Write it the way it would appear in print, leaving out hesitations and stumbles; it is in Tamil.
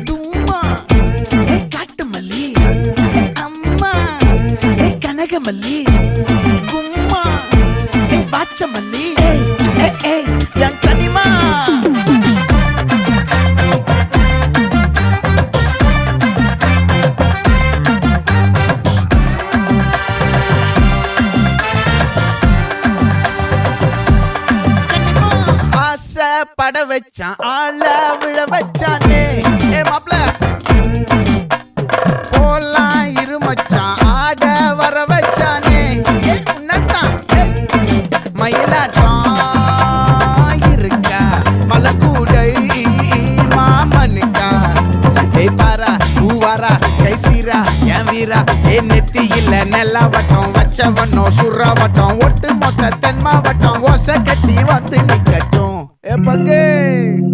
தும்மா ஏ காட்டு மல்லி ஏ அம்மா ஏ கனகமல்லி கும்மா ஏ பாச்ச மல்லி ஏ என் கனிமா பட வச்சான் ஆள விழ வச்சானே ஏ மாப்ள போலாம் இருமச்சான் ஆட வர வச்சானே ஏ உன்னத்தான் மயிலாட்டம் இருக்கா மலக்கூடை மாமனுக்கா ஏய் பாரா பூவாரா கைசீரா என் வீரா ஏ நெத்தி இல்ல நெல்லா வட்டம் வச்சவனோ சுறா வட்டம் ஒட்டு மொத்த தென் மாவட்டம் ஓசை கட்டி வந்து நிக்கட்டும். É pra quem?